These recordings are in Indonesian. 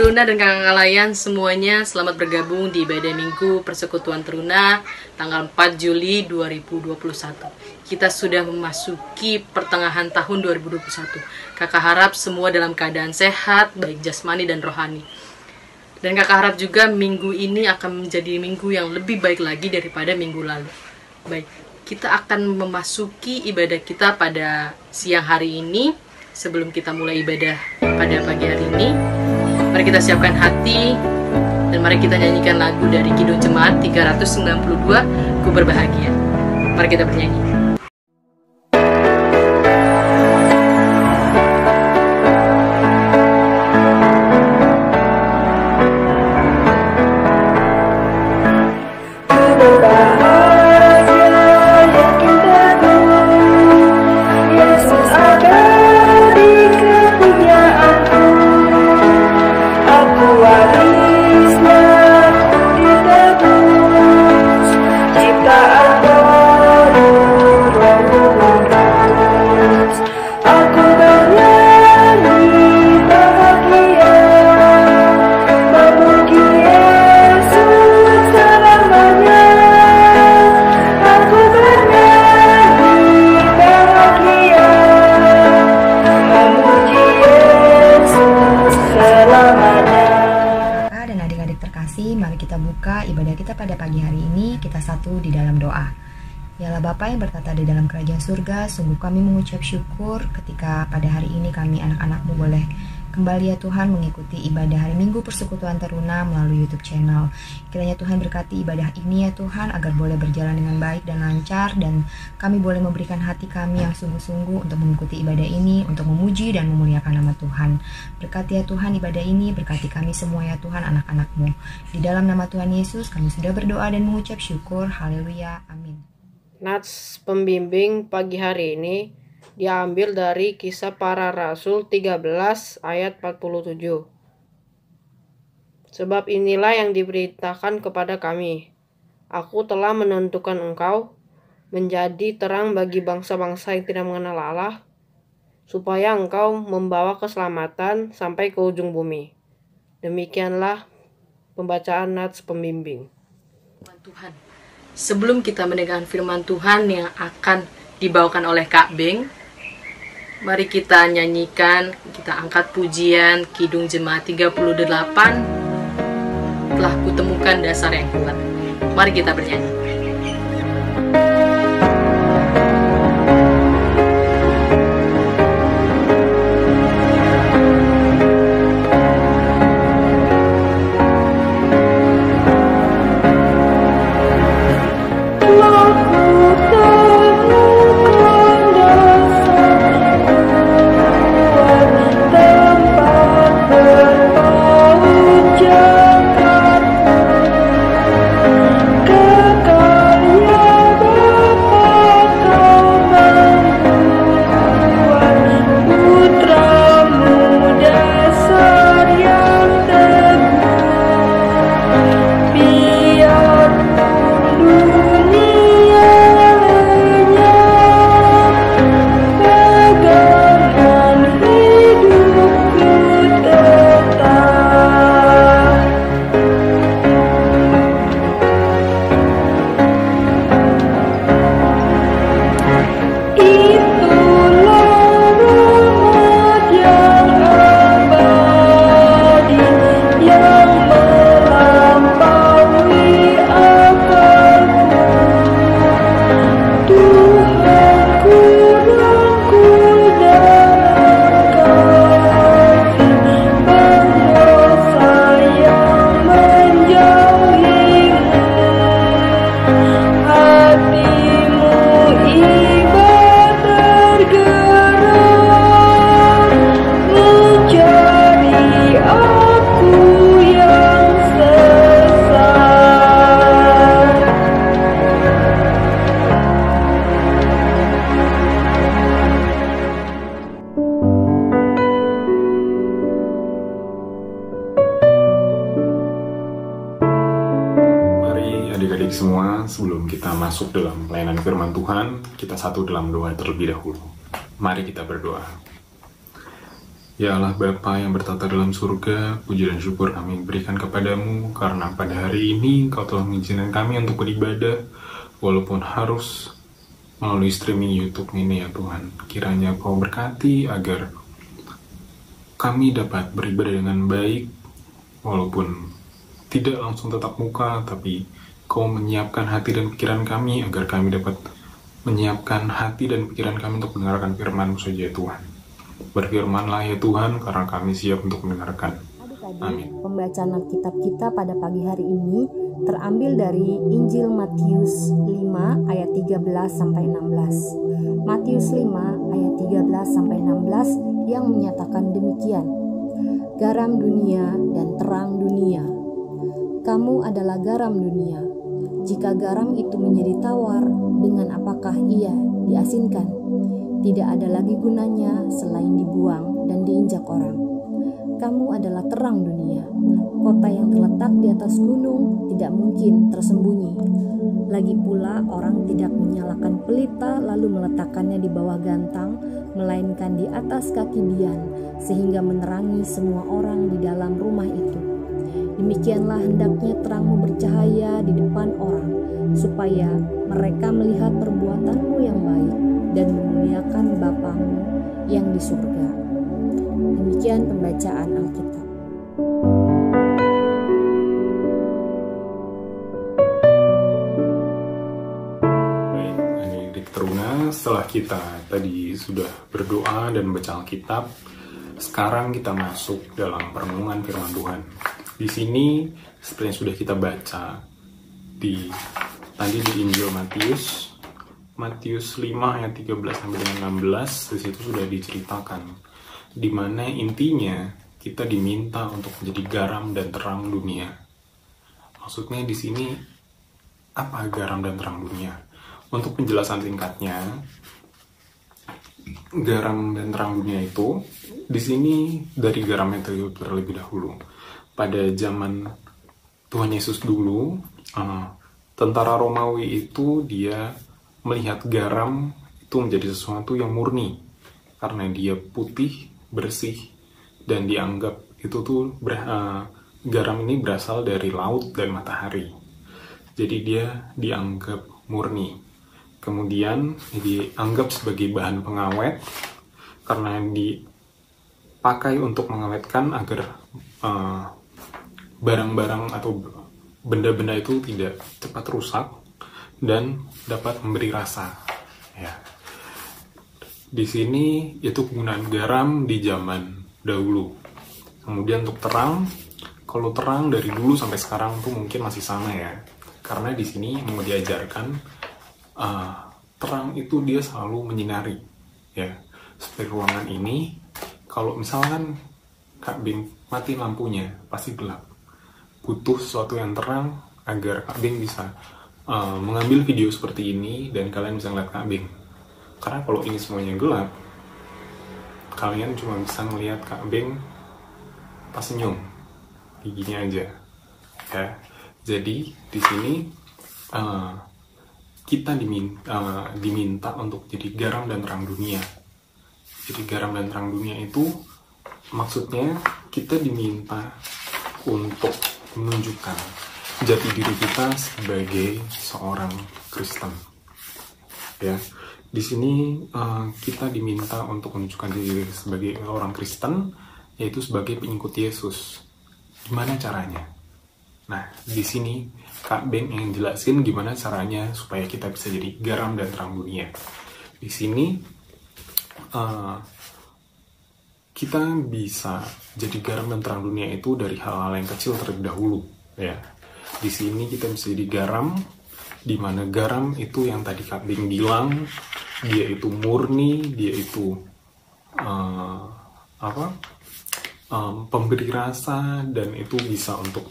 Teruna dan kakak layan semuanya selamat bergabung di ibadah Minggu Persekutuan Teruna tanggal 4 Juli 2021. Kita sudah memasuki pertengahan tahun 2021. Kakak harap semua dalam keadaan sehat, baik jasmani dan rohani. Dan kakak harap juga minggu ini akan menjadi minggu yang lebih baik lagi daripada minggu lalu. Baik, kita akan memasuki ibadah kita pada siang hari ini. Sebelum kita mulai ibadah pada pagi hari ini, mari kita siapkan hati dan mari kita nyanyikan lagu dari Kidung Jemaat 392, Ku Berbahagia. Mari kita bernyanyi. Mari kita buka ibadah kita pada pagi hari ini, kita satu di dalam doa. Yalah Bapa yang bertata di dalam kerajaan surga, sungguh kami mengucap syukur ketika pada hari ini kami anak-anak-Mu boleh kembali ya Tuhan mengikuti ibadah hari Minggu Persekutuan Teruna melalui YouTube channel. Kiranya Tuhan berkati ibadah ini ya Tuhan agar boleh berjalan dengan baik dan lancar, dan kami boleh memberikan hati kami yang sungguh-sungguh untuk mengikuti ibadah ini, untuk memuji dan memuliakan nama Tuhan. Berkati ya Tuhan ibadah ini, berkati kami semua ya Tuhan anak-anak-Mu. Di dalam nama Tuhan Yesus kami sudah berdoa dan mengucap syukur. Haleluya, amin. Nats pembimbing pagi hari ini diambil dari Kisah Para Rasul 13 ayat 47. Sebab inilah yang diberitakan kepada kami. Aku telah menentukan engkau menjadi terang bagi bangsa-bangsa yang tidak mengenal Allah, supaya engkau membawa keselamatan sampai ke ujung bumi. Demikianlah pembacaan Nats pembimbing. Tuhan, sebelum kita mendengarkan firman Tuhan yang akan dibawakan oleh Kak Beng, mari kita nyanyikan, kita angkat pujian Kidung Jemaat 38, Telah Kutemukan Dasar yang Kuat. Mari kita bernyanyi. adik-adik semua, sebelum kita masuk dalam pelayanan firman Tuhan, kita satu dalam doa terlebih dahulu. Mari kita berdoa. Ya Allah Bapa yang bertata dalam surga, puji dan syukur kami berikan kepadamu karena pada hari ini Kau telah mengizinkan kami untuk beribadah walaupun harus melalui streaming YouTube ini ya Tuhan. Kiranya Kau berkati agar kami dapat beribadah dengan baik walaupun tidak langsung tatap muka, tapi Kau menyiapkan hati dan pikiran kami agar kami dapat menyiapkan hati dan pikiran kami untuk mendengarkan firman-Mu saja ya Tuhan. Berfirmanlah ya Tuhan, karena kami siap untuk mendengarkan. Amin. Pembacaan Alkitab kita pada pagi hari ini terambil dari Injil Matius 5 ayat 13 sampai 16. Matius 5 ayat 13 sampai 16 yang menyatakan demikian. Garam dunia dan terang dunia. Kamu adalah garam dunia. Jika garam itu menjadi tawar, dengan apakah ia diasinkan? Tidak ada lagi gunanya selain dibuang dan diinjak orang. Kamu adalah terang dunia. Kota yang terletak di atas gunung tidak mungkin tersembunyi. Lagi pula orang tidak menyalakan pelita lalu meletakkannya di bawah gantang, melainkan di atas kaki dian, sehingga menerangi semua orang di dalam rumah itu. Demikianlah hendaknya terangmu bercahaya di depan orang, supaya mereka melihat perbuatanmu yang baik dan memuliakan Bapamu yang di surga. Demikian pembacaan Alkitab. Baik, adik-adik teruna, setelah kita tadi sudah berdoa dan membaca Alkitab, sekarang kita masuk dalam perenungan firman Tuhan. Di sini, seperti yang sudah kita baca tadi di Injil Matius 5 ayat 13 sampai dengan 16, di situ sudah diceritakan di mana intinya kita diminta untuk menjadi garam dan terang dunia. Maksudnya di sini apa garam dan terang dunia? Untuk penjelasan singkatnya, garam dan terang dunia itu di sini dari garam yang terlebih dahulu. Pada zaman Tuhan Yesus dulu, tentara Romawi itu dia melihat garam itu menjadi sesuatu yang murni karena dia putih, bersih, dan dianggap itu tuh garam ini berasal dari laut dan matahari. Jadi dia dianggap murni. Kemudian dianggap sebagai bahan pengawet karena dipakai untuk mengawetkan agar barang-barang atau benda-benda itu tidak cepat rusak dan dapat memberi rasa. Ya. Di sini itu penggunaan garam di zaman dahulu. Kemudian untuk terang, kalau terang dari dulu sampai sekarang tuh mungkin masih sama ya. Karena di sini mau diajarkan terang itu dia selalu menyinari. Ya, seperti ruangan ini, kalau misalkan Kak Bing mati lampunya, pasti gelap. Butuh sesuatu yang terang agar Kak Bing bisa mengambil video seperti ini dan kalian bisa ngeliat Kak Bing. Karena kalau ini semuanya gelap, kalian cuma bisa ngeliat Kak Bing pas senyum, giginya aja. Ya, jadi di sini kita diminta untuk jadi garam dan terang dunia. Jadi garam dan terang dunia itu maksudnya kita diminta untuk menunjukkan jati diri kita sebagai seorang Kristen. Ya, di sini kita diminta untuk menunjukkan diri sebagai orang Kristen, yaitu sebagai pengikut Yesus. Gimana caranya? Nah, di sini Kak Ben yang jelasin gimana caranya supaya kita bisa jadi garam dan terang dunia. Di sini kita bisa jadi garam dan terang dunia itu dari hal-hal yang kecil terlebih dahulu, ya. Di sini kita bisa jadi garam, di mana garam itu yang tadi Kak Bing bilang, dia itu murni, dia itu pemberi rasa, dan itu bisa untuk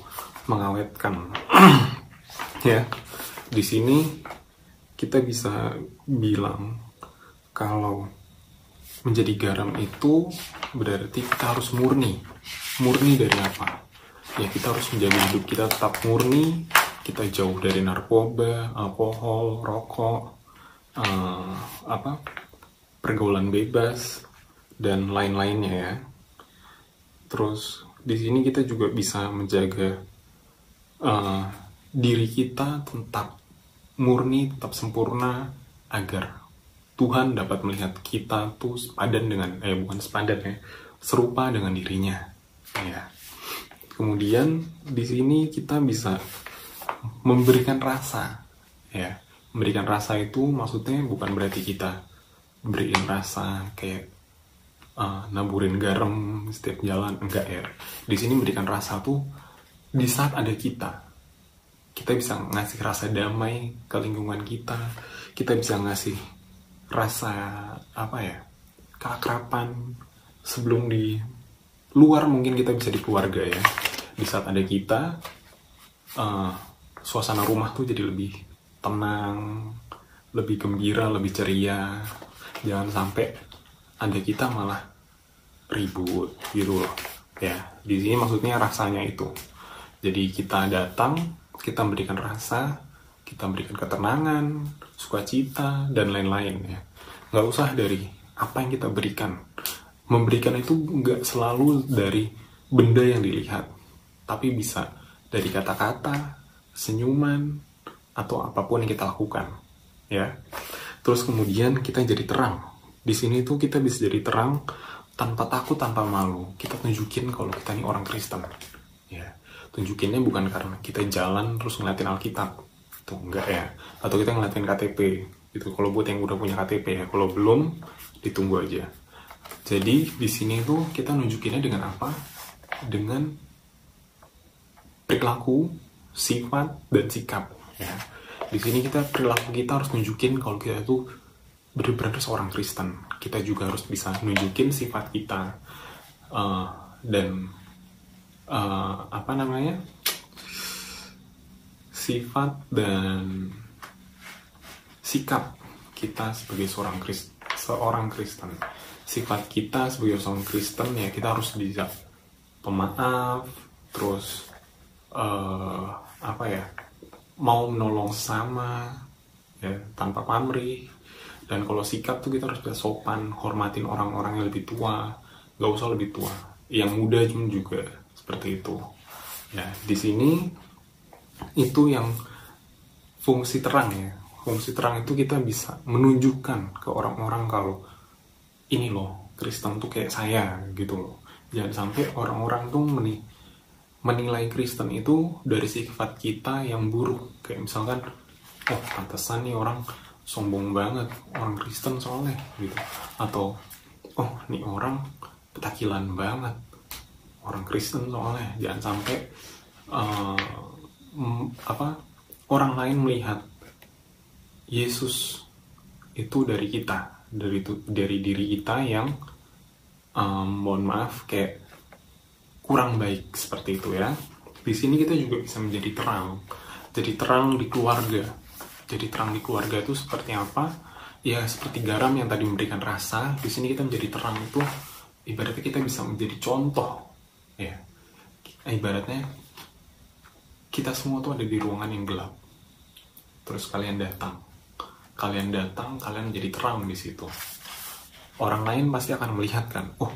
mengawetkan. Ya, di sini kita bisa bilang kalau menjadi garam itu berarti kita harus murni. Murni dari apa? Ya, kita harus menjaga hidup kita tetap murni, kita jauh dari narkoba, alkohol, rokok, pergaulan bebas, dan lain-lainnya ya. Terus di sini kita juga bisa menjaga diri kita tetap murni, tetap sempurna, agar Tuhan dapat melihat kita tuh sepadan dengan, bukan sepadan ya, serupa dengan dirinya. Ya. Kemudian di sini kita bisa memberikan rasa, ya. Memberikan rasa itu maksudnya bukan berarti kita beriin rasa kayak naburin garam setiap jalan, enggak ya. Di sini memberikan rasa tuh di saat ada kita bisa ngasih rasa damai ke lingkungan kita bisa ngasih rasa keakraban. Sebelum di luar mungkin kita bisa di keluarga ya. Di saat ada kita, suasana rumah tuh jadi lebih tenang, lebih gembira, lebih ceria. Jangan sampai ada kita malah ribut gitu loh. Ya, di sini maksudnya rasanya itu. Jadi kita datang, kita memberikan rasa, kita memberikan ketenangan, sukacita, dan lain-lain ya. Nggak usah dari apa yang kita berikan. Memberikan itu nggak selalu dari benda yang dilihat, tapi bisa dari kata-kata, senyuman, atau apapun yang kita lakukan ya. Terus kemudian kita jadi terang. Di sini tuh kita bisa jadi terang tanpa takut, tanpa malu. Kita tunjukin kalau kita ini orang Kristen ya. Tunjukinnya bukan karena kita jalan terus ngeliatin Alkitab, itu enggak ya, atau kita ngeliatin KTP itu. Kalau buat yang udah punya KTP ya, kalau belum ditunggu aja. Jadi di sini tuh kita nunjukinnya dengan apa? Dengan perilaku, sifat, dan sikap ya. Di sini perilaku kita harus nunjukin kalau kita tuh benar-benar seorang Kristen. Kita juga harus bisa nunjukin sifat kita dan sifat dan sikap kita sebagai seorang Kristen. Sifat kita sebagai seorang Kristen ya, kita harus bisa pemaaf, terus mau menolong sesama ya, tanpa pamrih. Dan kalau sikap tuh kita harus bisa sopan, hormatin orang-orang yang lebih tua, gak usah lebih tua, yang muda juga seperti itu ya. Di sini itu yang fungsi terang ya. Fungsi terang itu kita bisa menunjukkan ke orang-orang kalau ini loh, Kristen tuh kayak saya gitu loh. Jangan sampai orang-orang tuh menilai Kristen itu dari sifat kita yang buruk. Kayak misalkan, oh pantesan nih orang sombong banget, orang Kristen soalnya gitu. Atau, oh nih orang petakilan banget, orang Kristen soalnya. Jangan sampai orang lain melihat Yesus itu dari kita, dari diri kita yang mohon maaf kayak kurang baik seperti itu ya. Di sini kita juga bisa menjadi terang. Jadi terang di keluarga. Jadi terang di keluarga itu seperti apa? Ya seperti garam yang tadi memberikan rasa. Di sini kita menjadi terang itu ibaratnya kita bisa menjadi contoh ya. Ibaratnya kita semua tuh ada di ruangan yang gelap. Terus kalian datang, kalian menjadi terang di situ. Orang lain pasti akan melihat kan, oh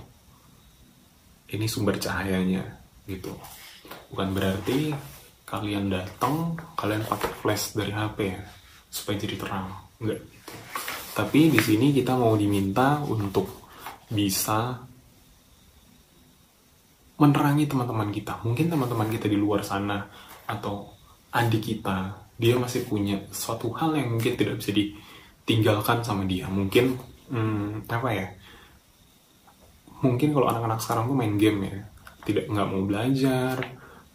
ini sumber cahayanya gitu. Bukan berarti kalian datang, kalian pakai flash dari HP ya, supaya jadi terang, enggak gitu. Tapi di sini kita mau diminta untuk bisa menerangi teman-teman kita. Mungkin teman-teman kita di luar sana atau adik kita, dia masih punya suatu hal yang mungkin tidak bisa ditinggalkan sama dia. Mungkin mungkin kalau anak-anak sekarang tuh main game ya, nggak mau belajar,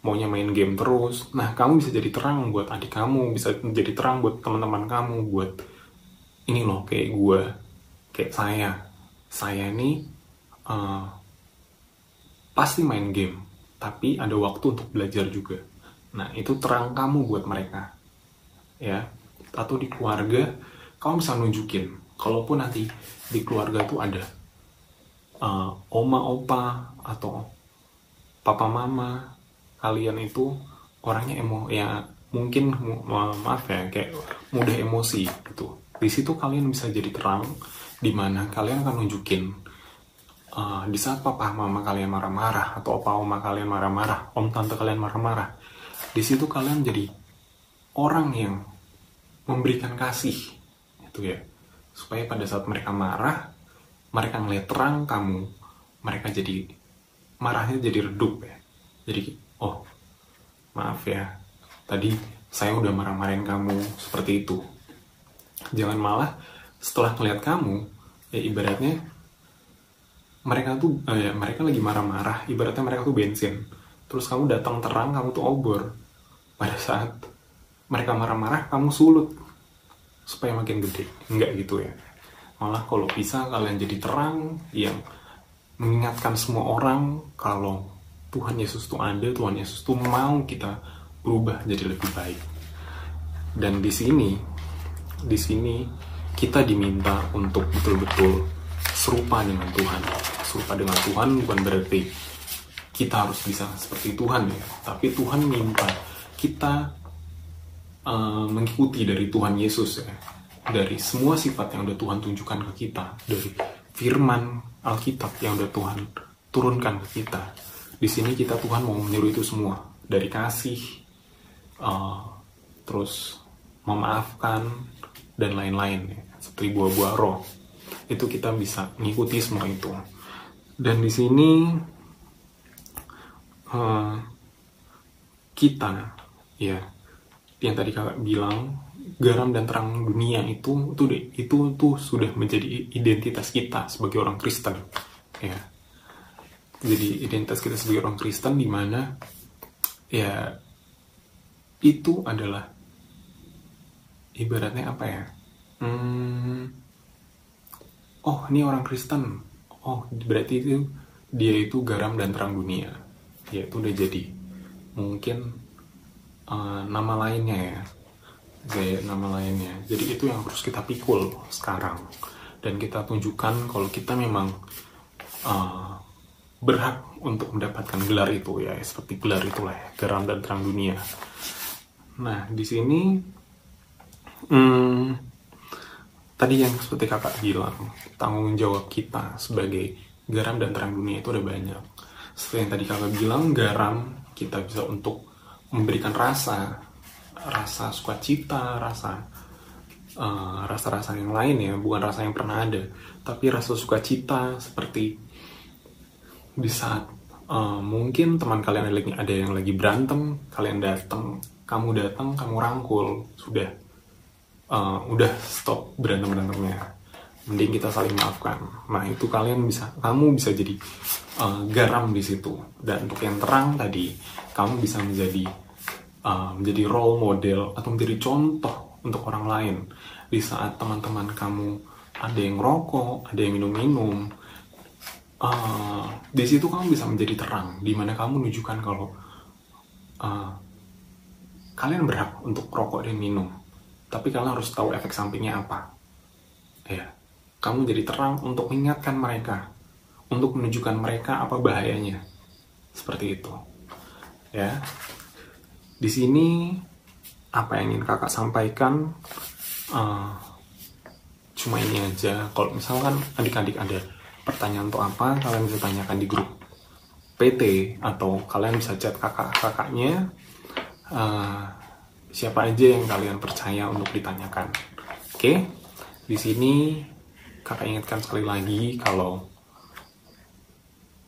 maunya main game terus. Nah, kamu bisa jadi terang buat adik kamu, bisa jadi terang buat teman-teman kamu, buat ini loh kayak gue, kayak saya ini pasti main game, tapi ada waktu untuk belajar juga. Nah, itu terang kamu buat mereka ya. Atau di keluarga kamu bisa nunjukin, kalaupun nanti di keluarga tuh ada oma opa atau papa mama, kalian itu orangnya mungkin maaf ya, kayak mudah emosi gitu. Di situ kalian bisa jadi terang, di mana kalian akan nunjukin di saat papa mama kalian marah-marah, atau opa oma kalian marah-marah, om tante kalian marah-marah, di situ kalian jadi orang yang memberikan kasih, itu ya, supaya pada saat mereka marah, mereka ngeliat terang kamu, mereka jadi marahnya jadi redup ya. Jadi, oh maaf ya, tadi saya udah marah-marahin kamu seperti itu. Jangan malah setelah ngeliat kamu, ya ibaratnya mereka tuh mereka lagi marah-marah, ibaratnya mereka tuh bensin, terus kamu datang terang, kamu tuh obor. Pada saat mereka marah-marah, kamu sulut supaya makin gede. Enggak gitu ya. Malah kalau bisa kalian jadi terang yang mengingatkan semua orang kalau Tuhan Yesus tuh ada, Tuhan Yesus tuh mau kita berubah jadi lebih baik. Dan di sini kita diminta untuk betul-betul serupa dengan Tuhan. Serupa dengan Tuhan bukan berarti kita harus bisa seperti Tuhan ya, tapi Tuhan minta kita mengikuti dari Tuhan Yesus ya, dari semua sifat yang udah Tuhan tunjukkan ke kita, dari firman Alkitab yang udah Tuhan turunkan ke kita. Di sini Tuhan mau menyuruh itu semua, dari kasih, terus memaafkan dan lain-lain ya, seperti buah-buah roh. Itu kita bisa mengikuti semua itu. Dan di sini kita ya, yang tadi kakak bilang, garam dan terang dunia itu sudah menjadi identitas kita sebagai orang Kristen ya. Jadi identitas kita sebagai orang Kristen, di mana ya itu adalah ibaratnya apa ya, oh ini orang Kristen, oh berarti itu dia itu garam dan terang dunia ya. Itu udah jadi mungkin nama lainnya ya, nama lainnya. Jadi itu yang harus kita pikul sekarang, dan kita tunjukkan kalau kita memang berhak untuk mendapatkan gelar itu ya, seperti gelar itulah ya, garam dan terang dunia. Nah di sini tadi yang seperti kakak bilang, tanggung jawab kita sebagai garam dan terang dunia itu ada banyak. Seperti yang tadi kakak bilang, garam kita bisa untuk memberikan rasa sukacita, rasa yang lain ya, bukan rasa yang pernah ada, tapi rasa sukacita. Seperti di saat mungkin teman kalian ada yang lagi berantem, kalian datang, kamu rangkul, udah stop berantemnya, mending kita saling maafkan. Nah itu kamu bisa jadi garam di situ. Dan untuk yang terang tadi, kamu bisa menjadi role model atau menjadi contoh untuk orang lain. Di saat teman-teman kamu ada yang rokok, ada yang minum, di situ kamu bisa menjadi terang, di mana kamu menunjukkan kalau kalian berhak untuk rokok dan minum, tapi kalian harus tahu efek sampingnya apa. Ya, kamu jadi terang untuk mengingatkan mereka, untuk menunjukkan mereka apa bahayanya. Seperti itu. Ya. Di sini apa yang ingin kakak sampaikan cuma ini aja. Kalau misalkan adik-adik ada pertanyaan untuk apa, kalian bisa tanyakan di grup PT, atau kalian bisa chat kakaknya, siapa aja yang kalian percaya untuk ditanyakan. Oke? Di sini kakak ingatkan sekali lagi kalau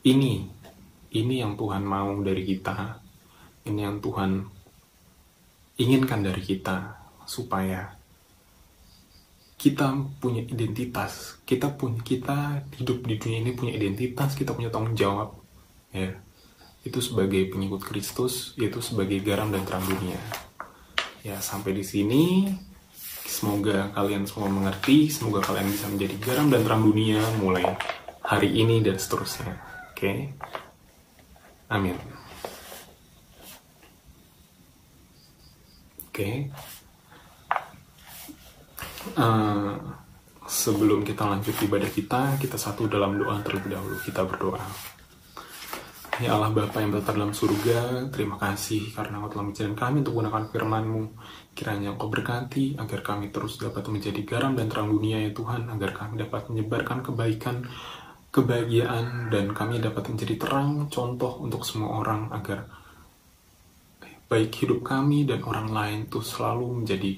ini yang Tuhan mau dari kita, ini yang Tuhan inginkan dari kita, supaya kita punya identitas, kita hidup di dunia ini punya identitas, kita punya tanggung jawab ya, itu sebagai pengikut Kristus, yaitu sebagai garam dan terang dunia ya. Sampai di sini, semoga kalian semua mengerti, semoga kalian bisa menjadi garam dan terang dunia mulai hari ini dan seterusnya. Oke? Amin. Oke. Sebelum kita lanjut ibadah kita satu dalam doa terlebih dahulu. Kita berdoa. Ya Allah Bapa yang berada dalam surga, terima kasih karena Engkau telah mengajarkan kami untuk menggunakan firman-Mu. Kiranya Engkau berkati agar kami terus dapat menjadi garam dan terang dunia ya Tuhan, agar kami dapat menyebarkan kebaikan kebahagiaan, dan kami dapat menjadi terang contoh untuk semua orang agar baik hidup kami dan orang lain itu selalu menjadi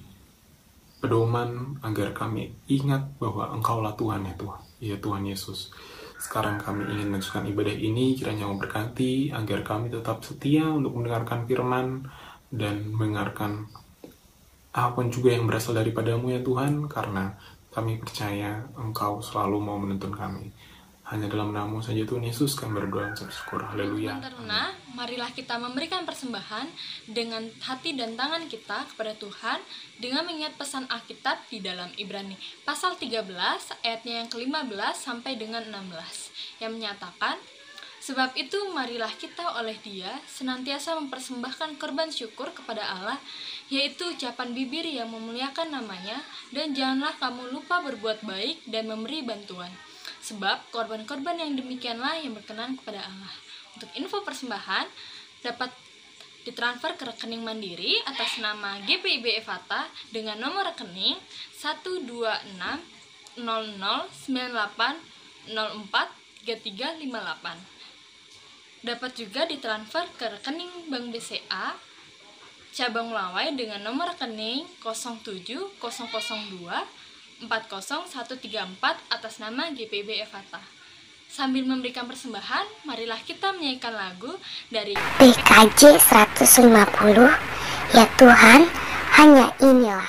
pedoman agar kami ingat bahwa Engkaulah Tuhan ya Tuhan, ya Tuhan Yesus. Sekarang kami ingin melanjutkan ibadah ini, kiranya memberkati agar kami tetap setia untuk mendengarkan firman dan mendengarkan apapun juga yang berasal daripadamu ya Tuhan, karena kami percaya Engkau selalu mau menuntun kami. Hanya dalam nama saja Tuhan Yesus kami berdoa dan syukur. Haleluya. Teman teruna, marilah kita memberikan persembahan dengan hati dan tangan kita kepada Tuhan dengan mengingat pesan Alkitab di dalam Ibrani pasal 13 ayatnya yang ke-15 sampai dengan 16 yang menyatakan, sebab itu marilah kita oleh Dia senantiasa mempersembahkan korban syukur kepada Allah, yaitu ucapan bibir yang memuliakan namanya, dan janganlah kamu lupa berbuat baik dan memberi bantuan. Sebab korban-korban yang demikianlah yang berkenan kepada Allah. Untuk info persembahan dapat ditransfer ke rekening Mandiri atas nama GPIB Evata dengan nomor rekening 1260098043358. Dapat juga ditransfer ke rekening Bank BCA cabang Lawai dengan nomor rekening 07002 40134 atas nama GPIB Evata. Sambil memberikan persembahan, marilah kita menyanyikan lagu dari PKJ 150, ya Tuhan, hanya inilah.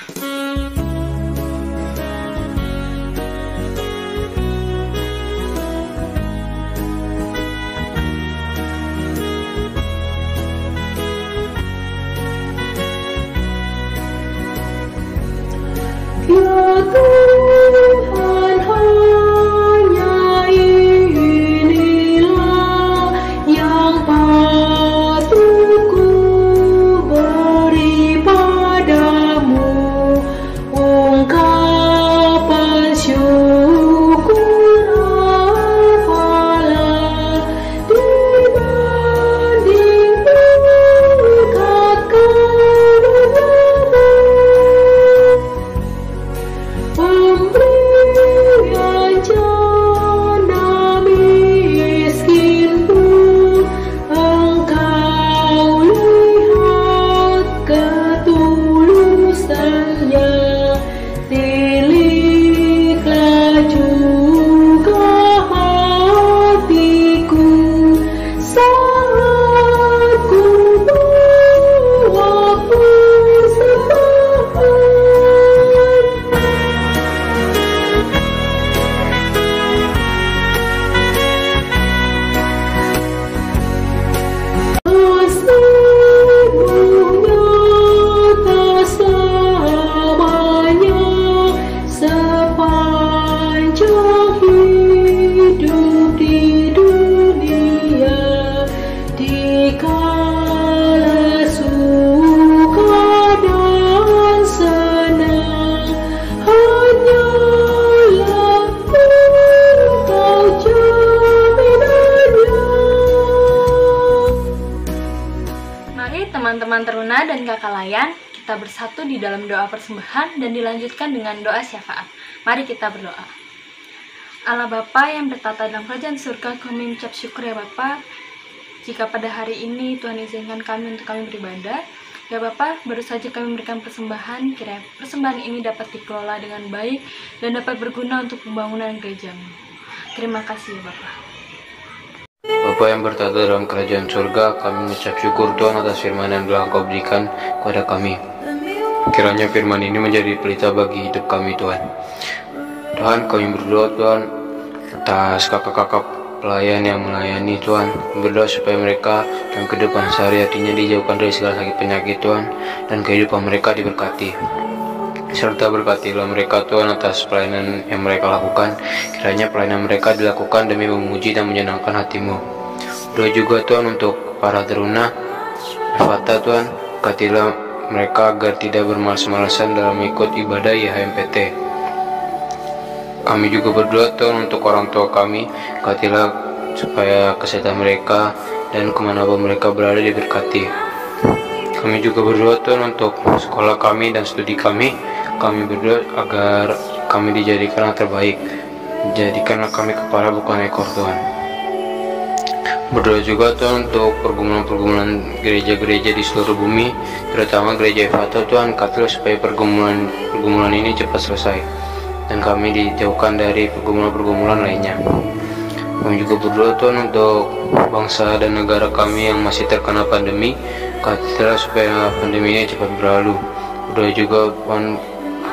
Teman-teman teruna dan kakak layan, kita bersatu di dalam doa persembahan dan dilanjutkan dengan doa syafaat. Mari kita berdoa. Allah Bapa yang bertata dalam kerajaan surga, kami mengucap syukur ya Bapa, jika pada hari ini Tuhan izinkan kami untuk kami beribadah. Ya Bapa, baru saja kami memberikan persembahan, kiranya persembahan ini dapat dikelola dengan baik dan dapat berguna untuk pembangunan gereja-Mu. Terima kasih ya Bapa. Bapa yang bertata dalam kerajaan surga, kami mengucap syukur Tuhan atas firman yang telah Engkau berikan kepada kami. Kiranya firman ini menjadi pelita bagi hidup kami Tuhan. Tuhan, kami berdoa Tuhan atas kakak-kakak pelayan yang melayani Tuhan. Berdoa supaya mereka dalam kehidupan sehari-harinya dijauhkan dari segala sakit penyakit Tuhan, dan kehidupan mereka diberkati. Serta berkatilah mereka Tuhan atas pelayanan yang mereka lakukan. Kiranya pelayanan mereka dilakukan demi memuji dan menyenangkan hati-Mu. Doa juga Tuhan untuk para teruna Evata Tuhan, berkatilah mereka agar tidak bermalas-malasan dalam ikut ibadah YHMPT. Kami juga berdoa Tuhan untuk orang tua kami, berkatilah supaya kesehatan mereka dan kemanapun mereka berada diberkati. Kami juga berdoa Tuhan untuk sekolah kami dan studi kami. Kami berdoa agar kami dijadikan yang terbaik. Jadikanlah kami kepala bukan ekor Tuhan. Berdoa juga Tuhan untuk pergumulan-pergumulan gereja-gereja di seluruh bumi, terutama gereja Efata Tuhan, katalah supaya pergumulan ini cepat selesai dan kami dijauhkan dari pergumulan-pergumulan lainnya. Kami juga berdoa Tuhan untuk bangsa dan negara kami yang masih terkena pandemi, katalah supaya pandemi ini cepat berlalu. Berdoa juga Tuhan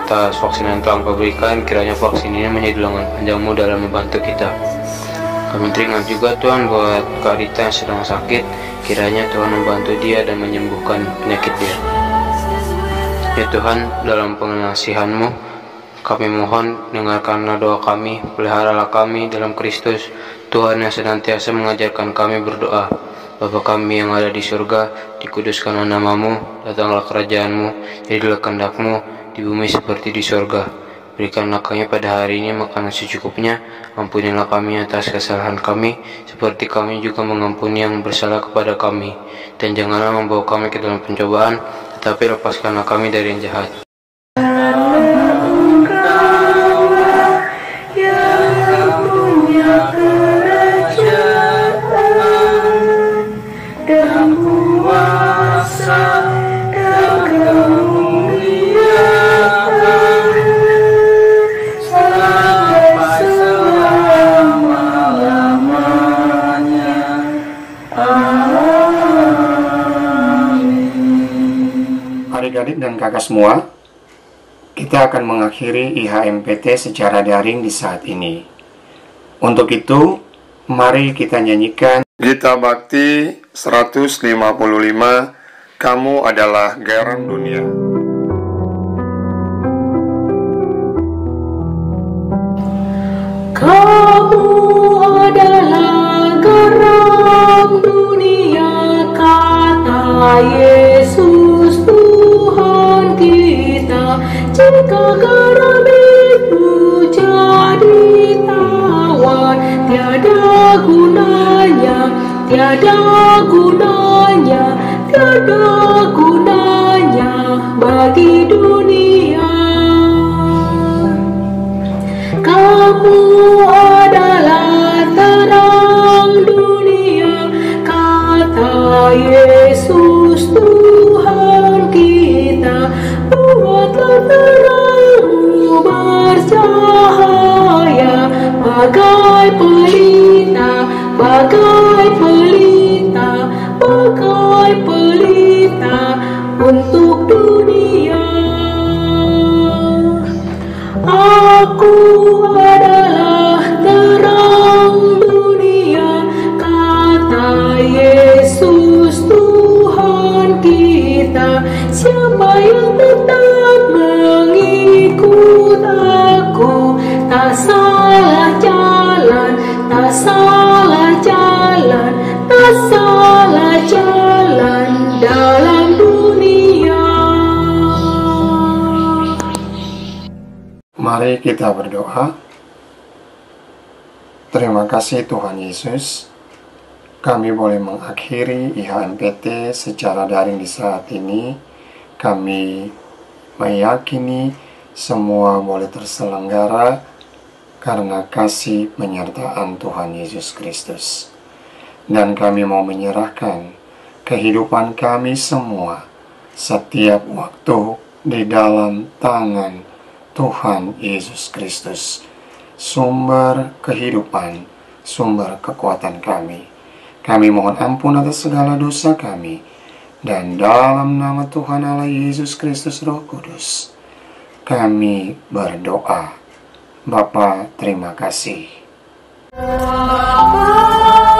atas vaksin yang telah Engkau berikan, kiranya vaksin ini menjadi lengan panjang-Mu dalam membantu kita. Kami teringat juga Tuhan buat Kak Rita yang sedang sakit, kiranya Tuhan membantu dia dan menyembuhkan penyakit dia. Ya Tuhan, dalam pengasihan-Mu, kami mohon dengarkanlah doa kami, peliharalah kami dalam Kristus, Tuhan yang senantiasa mengajarkan kami berdoa. Bapa kami yang ada di surga, dikuduskanlah nama-Mu, datanglah kerajaan-Mu, jadilah kehendak-Mu di bumi seperti di surga. Berikanlah kami pada hari ini makanan secukupnya, ampunilah kami atas kesalahan kami, seperti kami juga mengampuni yang bersalah kepada kami. Dan janganlah membawa kami ke dalam pencobaan, tetapi lepaskanlah kami dari yang jahat. Adik-adik dan kakak semua, kita akan mengakhiri IHMPT secara daring di saat ini. Untuk itu, mari kita nyanyikan Gita Bakti 155, Kamu Adalah Garam Dunia. Kamu adalah garam dunia, kata Yesus Tuhan kita. Jika garam itu jadi tawar, tiada gunanya, tiada gunanya, tiada gunanya bagi dunia. Kamu adalah terang dunia, kata Yesus Tuhan kita. Buatlah terangmu bercahaya, bagai pelita, bagai pelita, bagai pelita untuk dunia. Aku adalah terang dunia, kata Yesus Tuhan kita. Siapa yang tetap mengikut aku, tak salah jalan, tak salah jalan, tak salah jalan dalam dunia. Mari kita berdoa. Terima kasih Tuhan Yesus, kami boleh mengakhiri IHMPT secara daring di saat ini. Kami meyakini semua boleh terselenggara karena kasih penyertaan Tuhan Yesus Kristus. Dan kami mau menyerahkan kehidupan kami semua setiap waktu di dalam tangan Tuhan Yesus Kristus, sumber kehidupan, sumber kekuatan kami. Kami mohon ampun atas segala dosa kami, dan dalam nama Tuhan Allah Yesus Kristus Roh Kudus, kami berdoa. Bapa, terima kasih. Bapa